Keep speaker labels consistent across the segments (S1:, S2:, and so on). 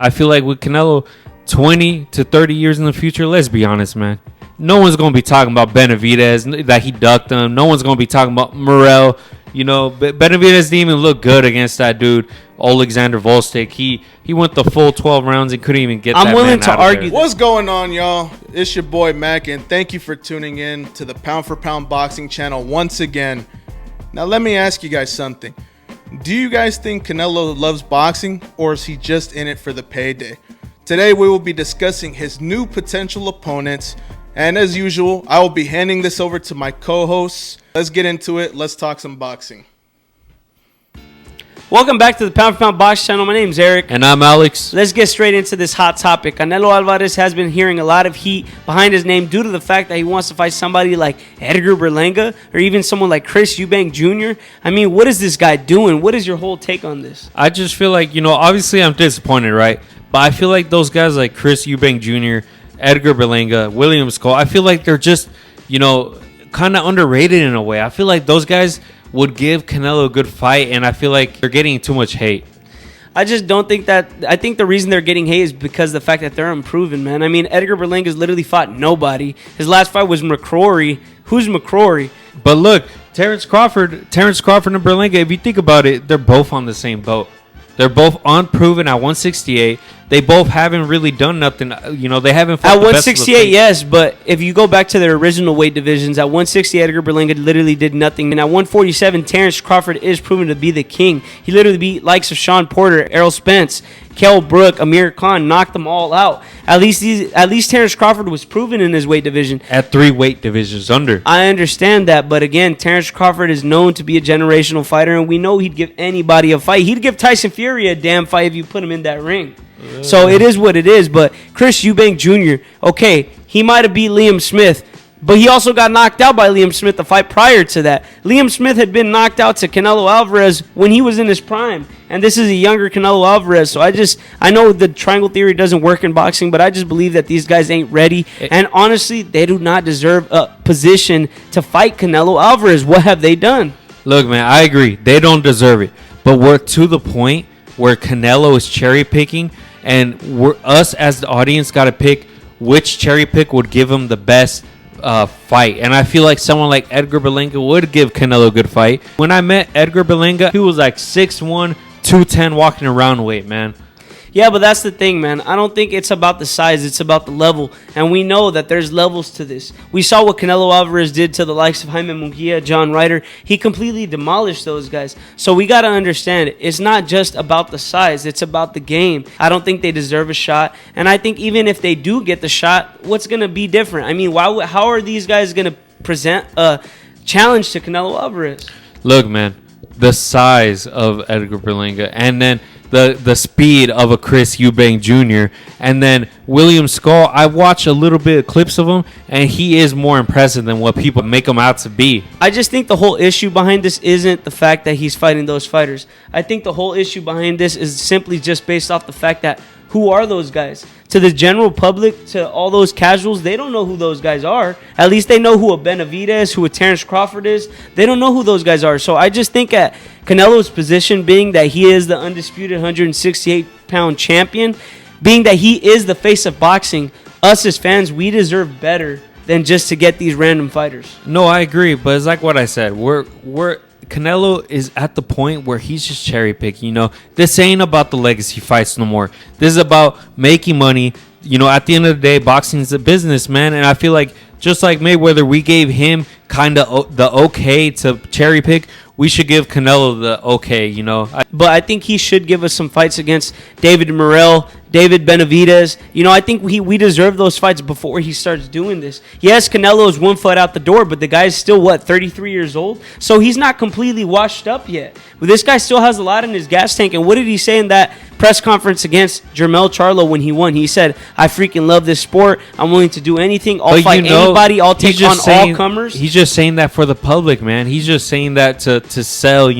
S1: I feel like with Canelo, 20 to 30 years in the future, let's be honest, man. No one's going to be talking about Benavidez, that he ducked him. No one's going to be talking about Morrell. You know, Benavidez didn't even look good against that dude, Alexander Volstik. He went the full 12 rounds and couldn't even get that man out of there. I'm willing to argue.
S2: What's going on, y'all? It's your boy, Mac, and thank you for tuning in to the Pound for Pound Boxing channel once again. Now, let me ask you guys something. Do you guys think Canelo loves boxing, or is he just in it for the payday? Today, we will be discussing his new potential opponents, and as usual, I will be handing this over to my co-hosts. Let's get into it. Let's talk some boxing.
S3: Welcome back to the Pound for Pound Box channel. My name's Eric.
S1: And I'm Alex.
S3: Let's get straight into this hot topic. Canelo Álvarez has been hearing a lot of heat behind his name due to the fact that he wants to fight somebody like Edgar Berlanga or even someone like Chris Eubank Jr. I mean, what is this guy doing? What is your whole take on this?
S1: I just feel like, obviously I'm disappointed, right? But I feel like those guys like Chris Eubank Jr., Edgar Berlanga, William Skull, I feel like they're just, kind of underrated in a way. I feel like those guys would give Canelo a good fight, and I feel like they're getting too much hate.
S3: I just don't think that. I think the reason they're getting hate is because of the fact that they're unproven, man. I mean, Edgar Berlanga's literally fought nobody. His last fight was McCrory. Who's McCrory?
S1: But look, Terrence Crawford and Berlanga, if you think about it, they're both on the same boat. They're both unproven at 168. They both haven't really done nothing. They haven't fought
S3: at 168, yes, but if you go back to their original weight divisions, at 160, Edgar Berlanga literally did nothing. And at 147, Terrence Crawford is proven to be the king. He literally beat likes of Sean Porter, Errol Spence, Kell Brook, Amir Khan, knocked them all out. At least Terrence Crawford was proven in his weight division.
S1: At 3 weight divisions under.
S3: I understand that, but again, Terrence Crawford is known to be a generational fighter, and we know he'd give anybody a fight. He'd give Tyson Fury a damn fight if you put him in that ring. So it is what it is. But Chris Eubank Jr., okay, he might have beat Liam Smith, but he also got knocked out by Liam Smith the fight prior to that. Liam Smith had been knocked out to Canelo Álvarez when he was in his prime, and this is a younger Canelo Álvarez. So I know the triangle theory doesn't work in boxing, but I just believe that these guys ain't ready. And honestly, they do not deserve a position to fight Canelo Álvarez. What have they done?
S1: Look, man, I agree. They don't deserve it. But we're to the point where Canelo is cherry picking, and us as the audience got to pick which cherry pick would give him the best fight. And I feel like someone like Edgar Berlanga would give Canelo a good fight. When I met Edgar Berlanga, he was like 6'1", 210 walking around weight, man.
S3: Yeah, but that's the thing, man. I don't think it's about the size. It's about the level. And we know that there's levels to this. We saw what Canelo Álvarez did to the likes of Jaime Munguia, John Ryder. He completely demolished those guys. So we got to understand, it's not just about the size. It's about the game. I don't think they deserve a shot. And I think even if they do get the shot, what's going to be different? I mean, how are these guys going to present a challenge to Canelo Álvarez?
S1: Look, man, the size of Edgar Berlanga, and then the speed of a Chris Eubank Jr., and then William Skull. I watched a little bit of clips of him, and he is more impressive than what people make him out to be.
S3: I just think the whole issue behind this isn't the fact that he's fighting those fighters. I think the whole issue behind this is simply just based off the fact that who are those guys? To the general public, to all those casuals, they don't know who those guys are. At least they know who a Benavidez, who a Terrence Crawford is. They don't know who those guys are. So I just think at Canelo's position, being that he is the undisputed 168-pound champion, being that he is the face of boxing, us as fans, we deserve better than just to get these random fighters.
S1: No, I agree, but it's like what I said. Canelo is at the point where he's just cherry picking. This ain't about the legacy fights no more. This is about making money. At the end of the day, boxing is a business, man. And I feel like just like Mayweather, we gave him kind of the okay to cherry pick. We should give Canelo the okay,
S3: But I think he should give us some fights against David Morrell, David Benavidez. I think we deserve those fights before he starts doing this. Yes, Canelo is 1 foot out the door, but the guy's still, 33 years old? So he's not completely washed up yet. But this guy still has a lot in his gas tank. And what did he say in that press conference against Jermell Charlo when he won? He said, I freaking love this sport. I'm willing to do anything. I'll fight anybody. I'll take on all comers.
S1: He's just saying that for the public, man. He's just saying that to sell,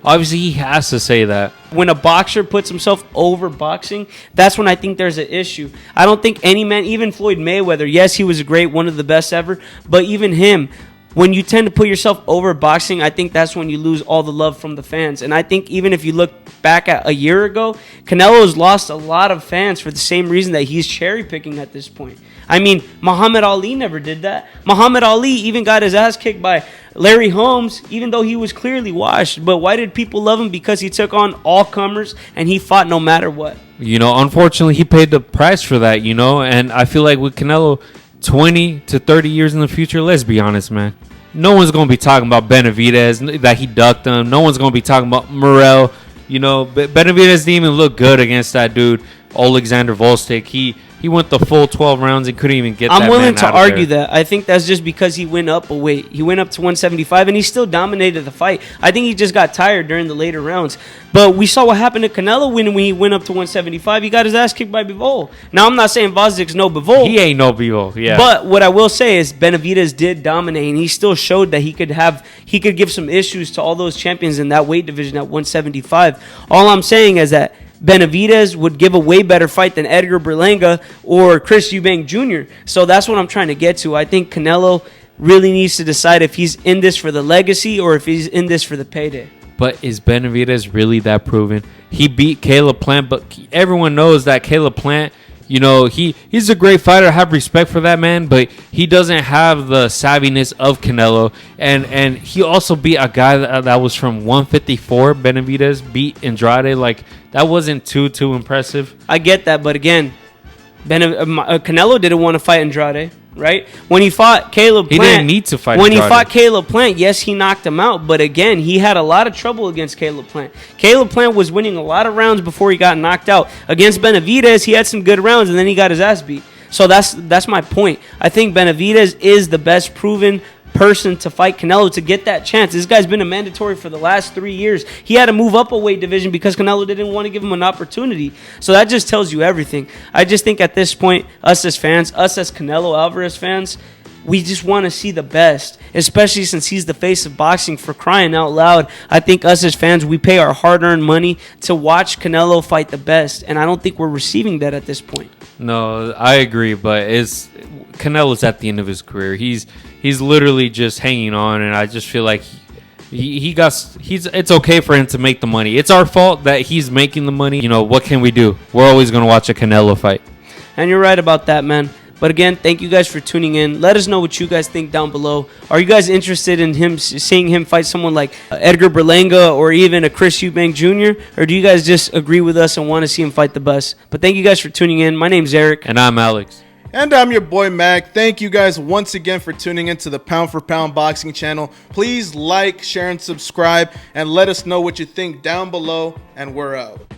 S1: Obviously, he has to say that.
S3: When a boxer puts himself over boxing, that's when I think there's an issue. I don't think any man, even Floyd Mayweather, yes, he was a great, one of the best ever, but even him, when you tend to put yourself over boxing, I think that's when you lose all the love from the fans. And I think even if you look back at a year ago, Canelo's lost a lot of fans for the same reason that he's cherry picking at this point. I mean, Muhammad Ali never did that. Muhammad Ali even got his ass kicked by Larry Holmes, even though he was clearly washed. But why did people love him? Because he took on all comers and he fought no matter what.
S1: You know, unfortunately, he paid the price for that, you know, and I feel like with Canelo, 20 to 30 years in the future, let's be honest, man. No one's going to be talking about Benavidez, that he ducked him. No one's going to be talking about Morrell. You know, Benavidez didn't even look good against that dude, Alexander Volstik. He went the full 12 rounds and couldn't even get that man out of there.
S3: I'm willing to argue that. I think that's just because he went up a weight. He went up to 175, and he still dominated the fight. I think he just got tired during the later rounds. But we saw what happened to Canelo when he went up to 175. He got his ass kicked by Bivol. Now, I'm not saying Vosdik's no Bivol.
S1: He ain't no Bivol, yeah.
S3: But what I will say is Benavidez did dominate, and he still showed that he could give some issues to all those champions in that weight division at 175. All I'm saying is that Benavidez would give a way better fight than Edgar Berlanga or Chris Eubank Jr. So that's what I'm trying to get to. I think Canelo really needs to decide if he's in this for the legacy or if he's in this for the payday.
S1: But is Benavidez really that proven? He beat Caleb Plant, but everyone knows that Caleb Plant, you know, he's a great fighter. I have respect for that man, but he doesn't have the savviness of Canelo. And he also beat a guy that was from 154. Benavidez beat Andrade. Like, that wasn't too impressive.
S3: I get that, but again, Canelo didn't want to fight Andrade, right? When he fought Caleb Plant,
S1: he didn't need to fight
S3: When
S1: Andrade.
S3: he fought Caleb Plant, yes, he knocked him out, but again, he had a lot of trouble against Caleb Plant. Caleb Plant was winning a lot of rounds before he got knocked out. Against Benavidez, he had some good rounds, and then he got his ass beat. So that's my point. I think Benavidez is the best proven person to fight Canelo to get that chance. This guy's been a mandatory for the last 3 years. He had to move up a weight division because Canelo didn't want to give him an opportunity. So that just tells you everything. I just think at this point, us as fans, us as Canelo Álvarez fans, we just want to see the best, especially since he's the face of boxing, for crying out loud. I think us as fans, we pay our hard-earned money to watch Canelo fight the best, and I don't think we're receiving that at this point.
S1: No, I agree, but Canelo's at the end of his career. He's literally just hanging on, and I just feel like it's okay for him to make the money. It's our fault that he's making the money. You know, what can we do? We're always going to watch a Canelo fight.
S3: And you're right about that, man. But again, thank you guys for tuning in. Let us know what you guys think down below. Are you guys interested in seeing him fight someone like Edgar Berlanga or even a Chris Eubank Jr.? Or do you guys just agree with us and want to see him fight the best? But thank you guys for tuning in. My name's Eric.
S1: And I'm Alex.
S2: And I'm your boy Mac. Thank you guys once again for tuning into the Pound for Pound Boxing channel. Please like, share, and subscribe, and let us know what you think down below. And we're out.